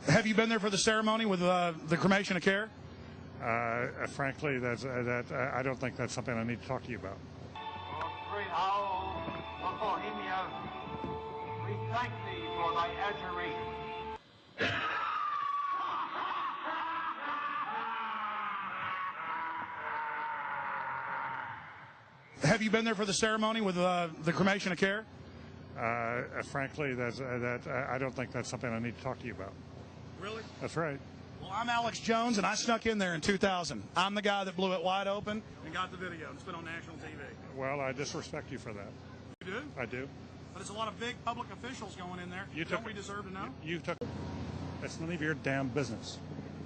Have you been there for the ceremony with the cremation of care? Frankly, I don't think that's something I need to talk to you about. Great owl of Bohemia, we thank thee for thy adjuration. Have you been there for the ceremony with the cremation of care? Frankly, I don't think that's something I need to talk to you about. Really? That's right. Well, I'm Alex Jones, and I snuck in there in 2000. I'm the guy that blew it wide open and got the video. It's been on national TV. Well, I disrespect you for that. You do? I do. But it's a lot of big public officials going in there. Don't we deserve to know? You took. It's none of your damn business.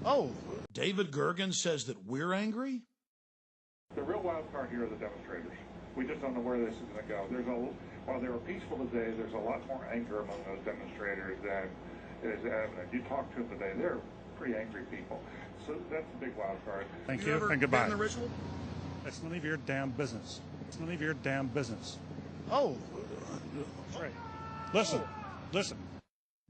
Oh, David Gergen says that we're angry? The real wild card here are the demonstrators. We just don't know where this is going to go. While they were peaceful today, there's a lot more anger among those demonstrators than is evident. You talk to them today, they're pretty angry people. So that's a big wild card. Thank you, and goodbye. The ritual? It's none of your damn business. It's none of your damn business. Oh. That's right. Listen. Listen.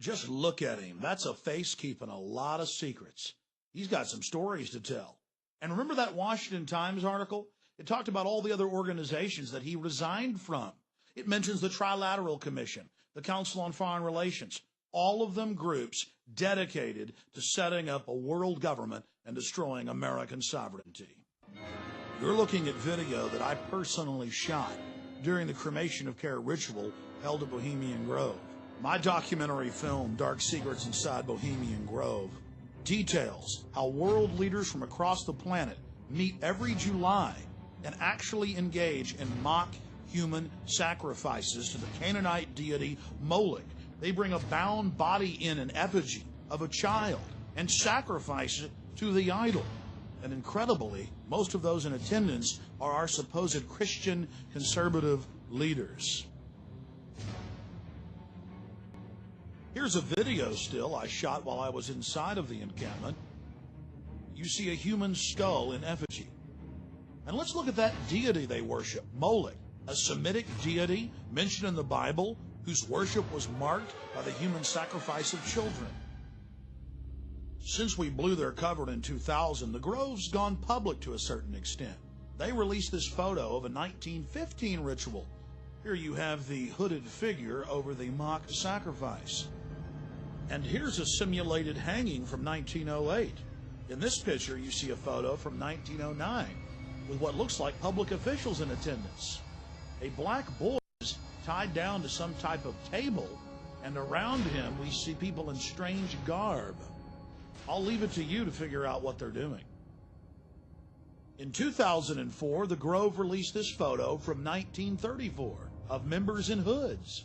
Just look at him. That's a face keeping a lot of secrets. He's got some stories to tell. And remember that Washington Times article? It talked about all the other organizations that he resigned from. It mentions the Trilateral Commission, the Council on Foreign Relations, all of them groups dedicated to setting up a world government and destroying American sovereignty. You're looking at video that I personally shot during the cremation of care ritual held at Bohemian Grove. My documentary film, Dark Secrets Inside Bohemian Grove, details how world leaders from across the planet meet every July and actually engage in mock human sacrifices to the Canaanite deity Moloch. They bring a bound body in an effigy of a child and sacrifice it to the idol. And incredibly, most of those in attendance are our supposed Christian conservative leaders. Here's a video still I shot while I was inside of the encampment. You see a human skull in effigy. And let's look at that deity they worship, Moloch, a Semitic deity mentioned in the Bible whose worship was marked by the human sacrifice of children. Since we blew their cover in 2000, the Grove's gone public to a certain extent. They released this photo of a 1915 ritual. Here you have the hooded figure over the mock sacrifice. And here's a simulated hanging from 1908. In this picture, you see a photo from 1909 with what looks like public officials in attendance. A black boy is tied down to some type of table, and around him we see people in strange garb. I'll leave it to you to figure out what they're doing. In 2004, the Grove released this photo from 1934 of members in hoods.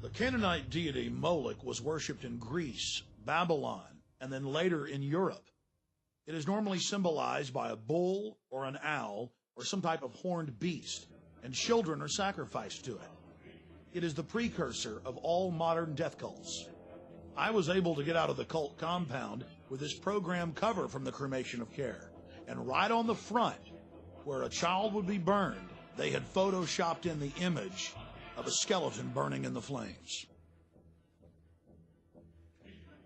The Canaanite deity Moloch was worshipped in Greece, Babylon, and then later in Europe. It is normally symbolized by a bull or an owl or some type of horned beast, and children are sacrificed to it. It is the precursor of all modern death cults. I was able to get out of the cult compound with this program cover from the Cremation of Care, and right on the front, where a child would be burned, they had photoshopped in the image of a skeleton burning in the flames.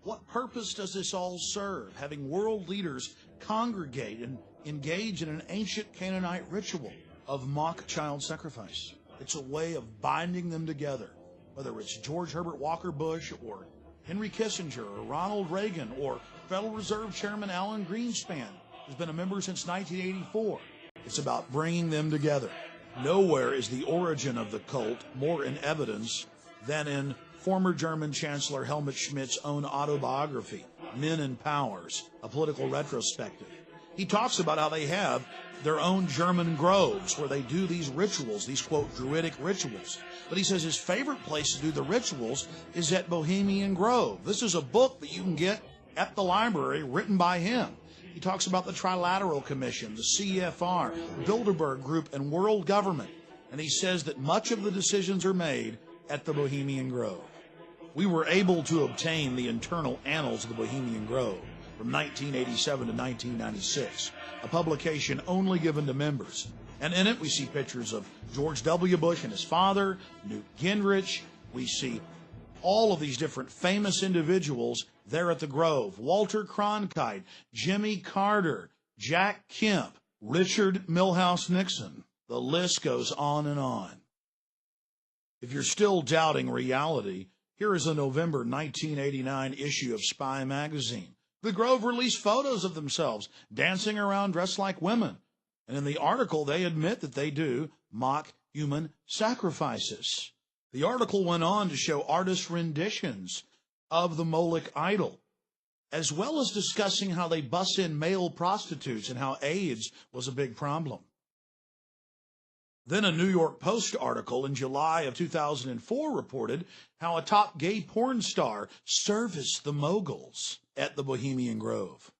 What purpose does this all serve, having world leaders congregate and engage in an ancient Canaanite ritual of mock child sacrifice? It's a way of binding them together, whether it's George Herbert Walker Bush or Henry Kissinger or Ronald Reagan or Federal Reserve Chairman Alan Greenspan, who's been a member since 1984. It's about bringing them together. Nowhere is the origin of the cult more in evidence than in former German Chancellor Helmut Schmidt's own autobiography, Men and Powers, a political retrospective. He talks about how they have their own German groves where they do these rituals, these, quote, druidic rituals. But he says his favorite place to do the rituals is at Bohemian Grove. This is a book that you can get at the library written by him. He talks about the Trilateral Commission, the CFR, Bilderberg Group, and world government. And he says that much of the decisions are made at the Bohemian Grove. We were able to obtain the internal annals of the Bohemian Grove from 1987 to 1996, a publication only given to members. And in it, we see pictures of George W. Bush and his father, Newt Gingrich. We see all of these different famous individuals there at the Grove, Walter Cronkite, Jimmy Carter, Jack Kemp, Richard Milhouse Nixon. The list goes on and on. If you're still doubting reality, here is a November 1989 issue of Spy magazine. The Grove released photos of themselves dancing around dressed like women. And in the article, they admit that they do mock human sacrifices. The article went on to show artist renditions of the Moloch idol, as well as discussing how they bus in male prostitutes and how AIDS was a big problem. Then a New York Post article in July of 2004 reported how a top gay porn star serviced the moguls at the Bohemian Grove.